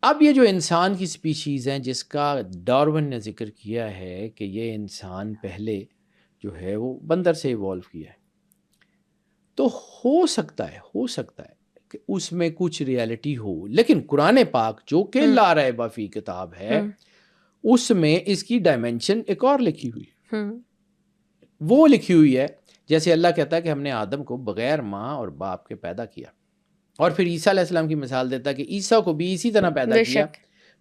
اب یہ جو انسان کی سپیشیز ہیں جس کا ڈارون نے ذکر کیا ہے کہ یہ انسان پہلے جو ہے وہ بندر سے ایوالو کیا ہے، تو ہو سکتا ہے کہ اس میں کچھ ریالٹی ہو، لیکن قرآن پاک جو کہ لا ریب فی کتاب ہے اس میں اس کی ڈائمینشن ایک اور لکھی ہوئی، وہ لکھی ہوئی ہے جیسے اللہ کہتا ہے کہ ہم نے آدم کو بغیر ماں اور باپ کے پیدا کیا، اور پھر عیسیٰ علیہ السلام کی مثال دیتا ہے کہ عیسیٰ کو بھی اسی طرح پیدا کیا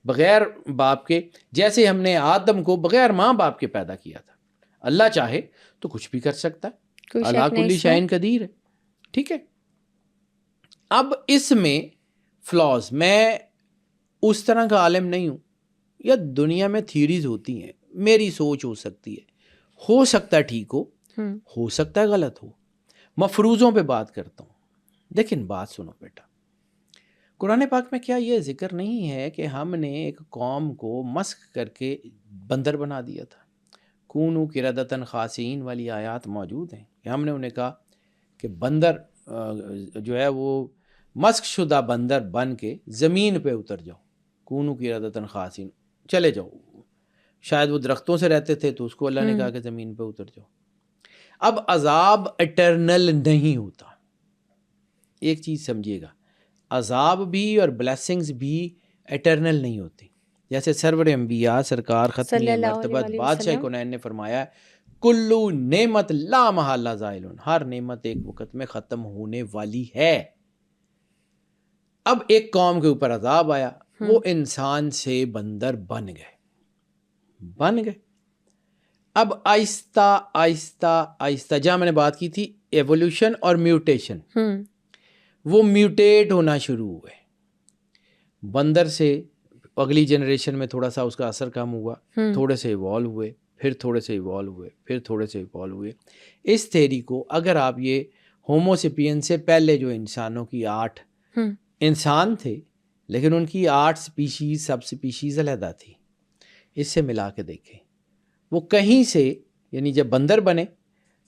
بغیر باپ کے، جیسے ہم نے آدم کو بغیر ماں باپ کے پیدا کیا تھا۔ اللہ چاہے تو کچھ بھی کر سکتا ہے، اللہ کل شیء قدیر ہے، ٹھیک ہے۔ اب اس میں فلاز، میں اس طرح کا عالم نہیں ہوں، یا دنیا میں تھیوریز ہوتی ہیں، میری سوچ ہو سکتا ہے ٹھیک ہو سکتا ہے غلط ہو، مفروضوں پہ بات کرتا ہوں۔ لیکن بات سنو بیٹا، قرآن پاک میں کیا یہ ذکر نہیں ہے کہ ہم نے ایک قوم کو مسخ کر کے بندر بنا دیا تھا؟ کونوا قردۃ خاسئین والی آیات موجود ہیں کہ ہم نے انہیں کہا کہ بندر جو ہے وہ مسخ شدہ بندر بن کے زمین پہ اتر جاؤ، کونوا قردۃ خاسئین، چلے جاؤ۔ شاید وہ درختوں سے رہتے تھے تو اس کو اللہ نے کہا کہ زمین پہ اتر جاؤ۔ اب عذاب اٹرنل نہیں ہوتا، ایک چیز سمجھیے گا، عذاب بھی اور بلیسنگز بھی اٹرنل نہیں ہوتی۔ جیسے سرور انبیاء سرکار ختمی مرتبت بادشاہ کونین نے فرمایا کلو نعمت لا محالہ زائل، ہر نعمت ایک وقت میں ختم ہونے والی ہے۔ اب ایک قوم کے اوپر عذاب آیا، وہ انسان سے بندر بن گئے۔ اب آہستہ آہستہ جہاں میں نے بات کی تھی ایوولوشن اور میوٹیشن، وہ میوٹیٹ ہونا شروع ہوئے، بندر سے اگلی جنریشن میں تھوڑا سا اس کا اثر کم ہوا، تھوڑے سے ایوالو ہوئے، پھر تھوڑے سے ایوالو ہوئے، پھر تھوڑے سے ایوالو ہوئے۔ اس تھیری کو اگر آپ یہ ہوموسیپین سے پہلے جو انسانوں کی 8 انسان تھے لیکن ان کی 8 سپیشیز سب سپیشیز علیحدہ تھی، اس سے ملا کے دیکھیں، وہ کہیں سے یعنی جب بندر بنے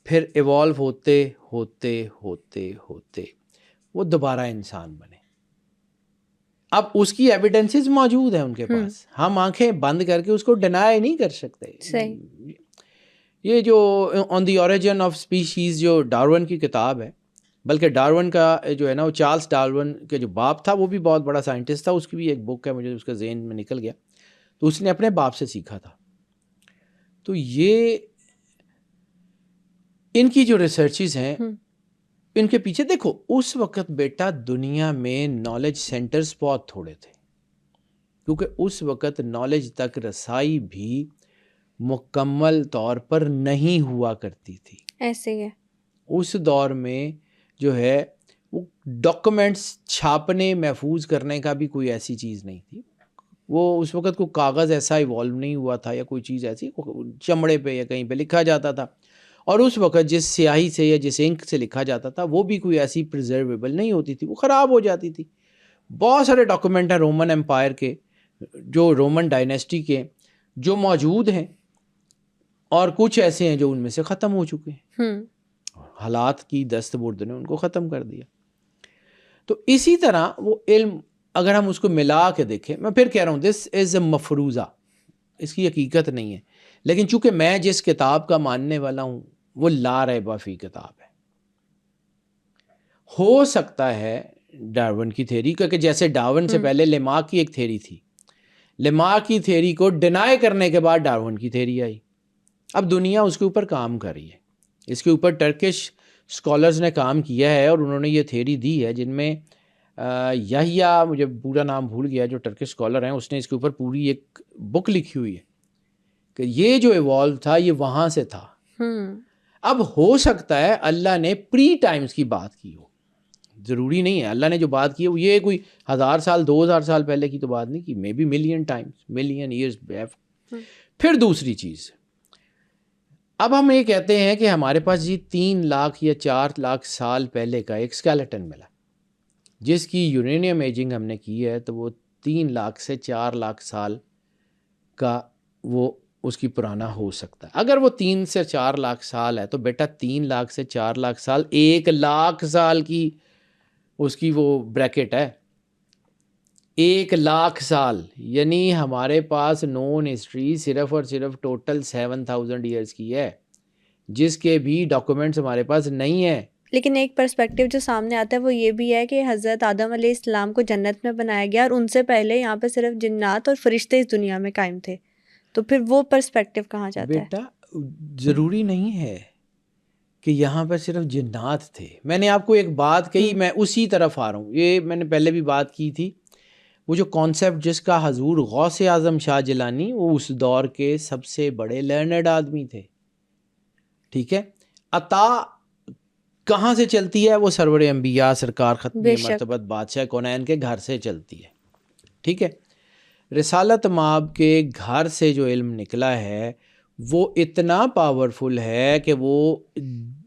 پھر ایوالو ہوتے ہوتے ہوتے ہوتے وہ دوبارہ انسان بنے۔ اب اس کی ایویڈنسز موجود ہیں ان کے پاس، ہم آنکھیں بند کر کے اس کو ڈینائی نہیں کر سکتے۔ یہ جو آن دی اوریجن آف اسپیشیز جو ڈارون کی کتاب ہے، بلکہ ڈارون کا جو ہے نا وہ چارلس ڈارون کے جو باپ تھا وہ بھی بہت بڑا سائنٹسٹ تھا، اس کی بھی ایک بک ہے، مجھے اس کا ذہن میں نکل گیا، تو اس نے اپنے باپ سے سیکھا تھا۔ تو یہ ان کی جو ریسرچز ہیں ان کے پیچھے دیکھو، اس وقت بیٹا دنیا میں نالج سینٹرز بہت تھوڑے تھے، کیونکہ اس وقت نالج تک رسائی بھی مکمل طور پر نہیں ہوا کرتی تھی۔ ایسے ہی ہے، اس دور میں جو ہے وہ ڈاکومنٹس چھاپنے محفوظ کرنے کا بھی کوئی ایسی چیز نہیں تھی، وہ اس وقت کوئی کاغذ ایسا ایوالو نہیں ہوا تھا یا کوئی چیز ایسی چمڑے پہ یا کہیں پہ لکھا جاتا تھا، اور اس وقت جس سیاہی سے یا جس انک سے لکھا جاتا تھا وہ بھی کوئی ایسی پریزرویبل نہیں ہوتی تھی، وہ خراب ہو جاتی تھی۔ بہت سارے ڈاکومنٹ ہیں رومن امپائر کے، جو رومن ڈائنیسٹی کے جو موجود ہیں، اور کچھ ایسے ہیں جو ان میں سے ختم ہو چکے ہیں، حالات کی دست برد نے ان کو ختم کر دیا۔ تو اسی طرح وہ علم اگر ہم اس کو ملا کے دیکھیں، میں پھر کہہ رہا ہوں دس از اے مفروضہ، اس کی حقیقت نہیں ہے، لیکن چونکہ میں جس کتاب کا ماننے والا ہوں وہ لا ریب فی کتاب ہے، ہو سکتا ہے ڈارون کی تھیری، کیونکہ جیسے ڈارون سے پہلے لیما کی ایک تھیری تھی، لیما کی تھیری کو ڈینائی کرنے کے بعد ڈارون کی تھیری آئی، اب دنیا اس کے اوپر کام کر رہی ہے، اس کے اوپر ٹرکش اسکالرز نے کام کیا ہے اور انہوں نے یہ تھیری دی ہے، جن میں یحییٰ، مجھے پورا نام بھول گیا، جو ٹرکش اسکالر ہیں، اس نے اس کے اوپر پوری ایک بک لکھی ہوئی ہے کہ یہ جو ایوالو تھا یہ وہاں سے تھا۔ اب ہو سکتا ہے اللہ نے پری ٹائمز کی بات کی ہو، ضروری نہیں ہے، اللہ نے جو بات کی ہے وہ یہ کوئی 1000 سال 2000 سال پہلے کی تو بات نہیں کی، may be million times, million years back. پھر دوسری چیز، اب ہم یہ کہتے ہیں کہ ہمارے پاس جی 3 لاکھ یا 4 لاکھ سال پہلے کا ایک اسکیلیٹن ملا، جس کی یورینیم ایجنگ ہم نے کی ہے، تو وہ 3 لاکھ سے 4 لاکھ سال کا وہ اس کی پرانا ہو سکتا ہے۔ اگر وہ 3 سے 4 لاکھ سال ہے تو بیٹا 3 لاکھ سے 4 لاکھ سال 1 لاکھ سال کی اس کی وہ بریکٹ ہے، 1,00,000 سال، یعنی ہمارے پاس نون ہسٹری صرف اور صرف ٹوٹل 7,000 ایئرس کی ہے، جس کے بھی ڈاکومنٹس ہمارے پاس نہیں ہیں. لیکن ایک پرسپیکٹیو جو سامنے آتا ہے وہ یہ بھی ہے کہ حضرت آدم علیہ السلام کو جنت میں بنایا گیا اور ان سے پہلے یہاں پہ صرف جنات اور فرشتے اس دنیا میں قائم تھے، تو پھر وہ پرسپیکٹیو کہاں جاتا ہے؟ بیٹا ضروری نہیں ہے کہ یہاں پر صرف جنات تھے. میں نے آپ کو ایک بات کہی، میں اسی طرف آ رہا ہوں. یہ میں نے پہلے بھی بات کی تھی، وہ جو کانسیپٹ جس کا حضور غوث اعظم شاہ جیلانی، وہ اس دور کے سب سے بڑے لرنڈ آدمی تھے. ٹھیک ہے، عطا کہاں سے چلتی ہے؟ وہ سرور انبیاء سرکار ختم مرتبت بادشاہ کونین کے گھر سے چلتی ہے. ٹھیک ہے، رسالت مآب کے گھر سے جو علم نکلا ہے وہ اتنا پاورفل ہے کہ وہ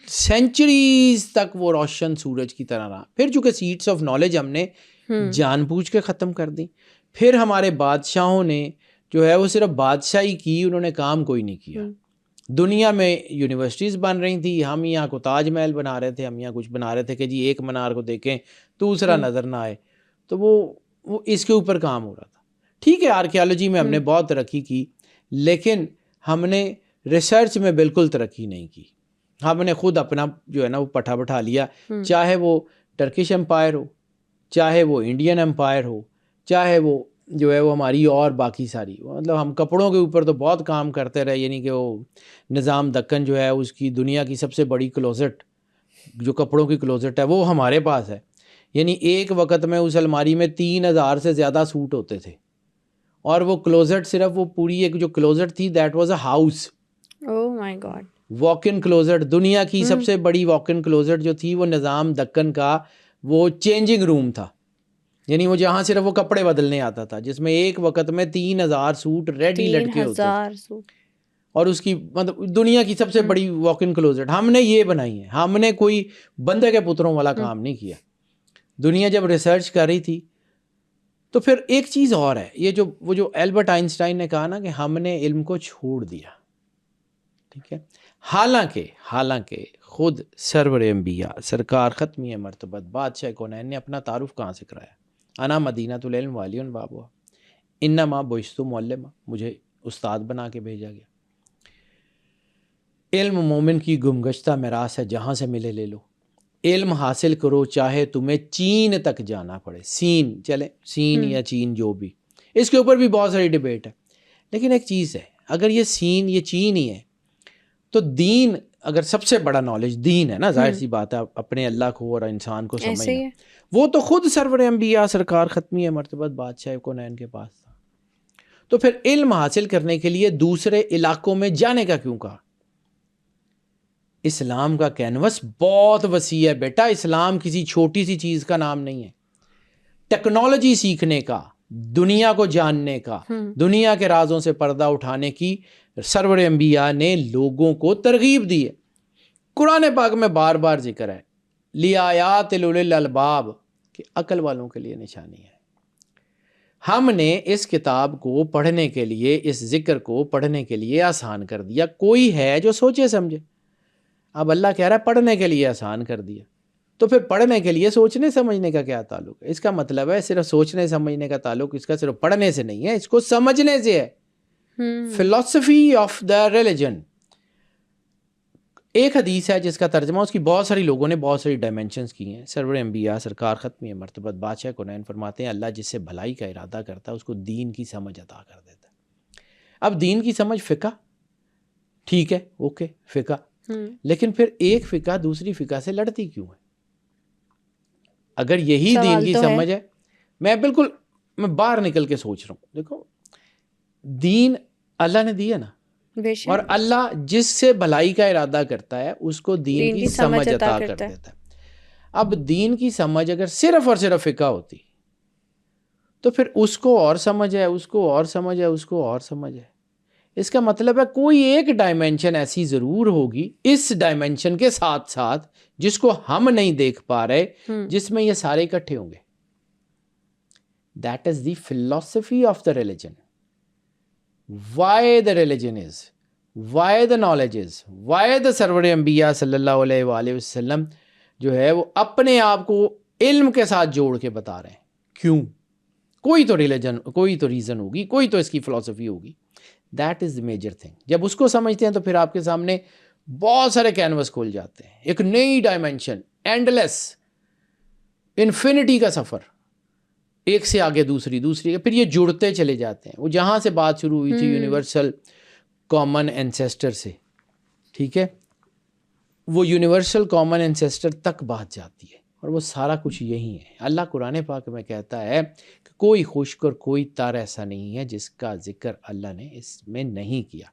سینچریز تک وہ روشن سورج کی طرح رہا. پھر چونکہ سیڈس آف نالج ہم نے جان بوجھ کے ختم کر دی. پھر ہمارے بادشاہوں نے جو ہے وہ صرف بادشاہی کی، انہوں نے کام کوئی نہیں کیا. دنیا میں یونیورسٹیز بن رہی تھی، ہم یہاں کو تاج محل بنا رہے تھے، ہم یہاں کچھ بنا رہے تھے کہ جی ایک منار کو دیکھیں دوسرا نظر نہ آئے. تو وہ اس کے اوپر کام ہو رہا تھا. ٹھیک ہے، آرکیالوجی میں ہم نے بہت ترقی کی، لیکن ہم نے ریسرچ میں بالکل ترقی نہیں کی. ہم نے خود اپنا جو ہے نا وہ پٹھا بٹھا لیا، چاہے وہ ٹرکش امپائر ہو، چاہے وہ انڈین امپائر ہو، چاہے وہ جو ہے وہ ہماری اور باقی ساری، مطلب ہم کپڑوں کے اوپر تو بہت کام کرتے رہے. یعنی کہ وہ نظام دکن جو ہے اس کی دنیا کی سب سے بڑی کلوزٹ، جو کپڑوں کی کلوزٹ ہے، وہ ہمارے پاس ہے. یعنی ایک وقت میں اس الماری میں 3,000 سے زیادہ سوٹ ہوتے تھے، اور وہ کلوزٹ صرف وہ پوری ایک جو کلوزٹ تھی that was a house. Oh my God. Walk in closet, دنیا کی سب سے بڑی واک ان کلوزٹ جو تھی وہ نظام دکن کا وہ چینجنگ روم تھا. یعنی وہ جہاں صرف وہ کپڑے بدلنے آتا تھا، جس میں ایک وقت میں 3,000 سوٹ ریڈی لٹکے ہوتے تھے، اور اس کی مطلب دنیا کی سب سے بڑی واک ان کلوزٹ ہم نے یہ بنائی ہے. ہم نے کوئی بندے کے پتروں والا کام نہیں کیا. دنیا جب ریسرچ کر رہی تھی تو پھر ایک چیز اور ہے، یہ جو وہ جو البرٹ آئنسٹائن نے کہا نا کہ ہم نے علم کو چھوڑ دیا. ٹھیک ہے، حالانکہ خود سرور انبیاء سرکار ختمی مرتبت بادشاہ کونین نے اپنا تعارف کہاں سے کرایا؟ انا مدینۃ العلم والی بابوا انما بعثت معلما، مجھے استاد بنا کے بھیجا گیا. علم مومن کی گمگشتہ میراث ہے، جہاں سے ملے لے لو. علم حاصل کرو چاہے تمہیں چین تک جانا پڑے. سین یا چین جو بھی، اس کے اوپر بھی بہت ساری ڈیبیٹ ہے. لیکن ایک چیز ہے، اگر یہ چین ہی ہے تو دین، اگر سب سے بڑا نالج دین ہے نا، ظاہر سی بات ہے اپنے اللہ کو اور انسان کو سمجھنا، وہ تو خود سرور انبیاء سرکار ختمی مرتبت بادشاہ کونین کے پاس تھا. تو پھر علم حاصل کرنے کے لیے دوسرے علاقوں میں جانے کا کیوں کہا؟ اسلام کا کینوس بہت وسیع ہے بیٹا. اسلام کسی چھوٹی سی چیز کا نام نہیں ہے. ٹیکنالوجی سیکھنے کا، دنیا کو جاننے کا، دنیا کے رازوں سے پردہ اٹھانے کی سرور انبیاء نے لوگوں کو ترغیب دی ہے. قرآن پاک میں بار بار ذکر ہے لِآیَاتِ لِأُولِي الْأَلْبَابِ، کہ عقل والوں کے لیے نشانی ہے. ہم نے اس کتاب کو پڑھنے کے لیے، اس ذکر کو پڑھنے کے لیے آسان کر دیا. کوئی ہے جو سوچے سمجھے؟ اب اللہ کہہ رہا ہے پڑھنے کے لیے آسان کر دیا، تو پھر پڑھنے کے لیے سوچنے سمجھنے کا کیا تعلق ہے؟ اس کا مطلب ہے صرف سوچنے سمجھنے کا تعلق اس کا صرف پڑھنے سے نہیں ہے، اس کو سمجھنے سے ہے. فلسفی آف دا ریلیجن. ایک حدیث ہے جس کا ترجمہ اس کی بہت ساری لوگوں نے بہت ساری ڈائمینشنز کی ہیں. سرور انبیاء سرکار ختمی مرتبت بادشاہ کونین فرماتے ہیں اللہ جس سے بھلائی کا ارادہ کرتا ہے اس کو دین کی سمجھ عطا کر دیتا ہے. اب دین کی سمجھ فقہ، ٹھیک ہے، اوکے فقہ، لیکن پھر ایک فقہ دوسری فقہ سے لڑتی کیوں ہے؟ اگر یہی دین کی سمجھ ہے، میں باہر نکل کے سوچ رہا ہوں. دیکھو دین اللہ نے دیا نا، اور اللہ جس سے بھلائی کا ارادہ کرتا ہے اس کو دین کی سمجھ عطا کر دیتا ہے. اب دین کی سمجھ اگر صرف اور صرف فقہ ہوتی تو پھر اس کو اور سمجھ ہے، اس کو اور سمجھ ہے، اس کو اور سمجھ ہے. اس کا مطلب ہے کوئی ایک ڈائمینشن ایسی ضرور ہوگی اس ڈائمینشن کے ساتھ ساتھ جس کو ہم نہیں دیکھ پا رہے، جس میں یہ سارے اکٹھے ہوں گے. دیٹ از دی فلسفی of the religion. Why the religion is, why the knowledge is, why the سرور انبیاء صلی اللہ علیہ وآلہ وسلم جو ہے وہ اپنے آپ کو علم کے ساتھ جوڑ کے بتا رہے ہیں. کیوں؟ کوئی تو ریلیجن، کوئی تو ریزن ہوگی، کوئی تو اس کی فلسفی ہوگی. That is the major thing. جب اس کو سمجھتے ہیں تو پھر آپ کے سامنے بہت سارے کینوس کھول جاتے ہیں، ایک نئی ڈائمینشن، اینڈ لیس، انفینٹی کا سفر، ایک سے آگے دوسری، دوسری، پھر یہ جڑتے چلے جاتے ہیں. وہ جہاں سے بات شروع ہوئی تھی یونیورسل کامن اینسیسٹر سے، ٹھیک ہے، وہ یونیورسل کامن اینسیسٹر تک بات جاتی ہے، اور وہ سارا کچھ یہی ہے. اللہ قرآن پاک میں کہتا ہے کہ کوئی خشک اور کوئی تر ایسا نہیں ہے جس کا ذکر اللہ نے اس میں نہیں کیا.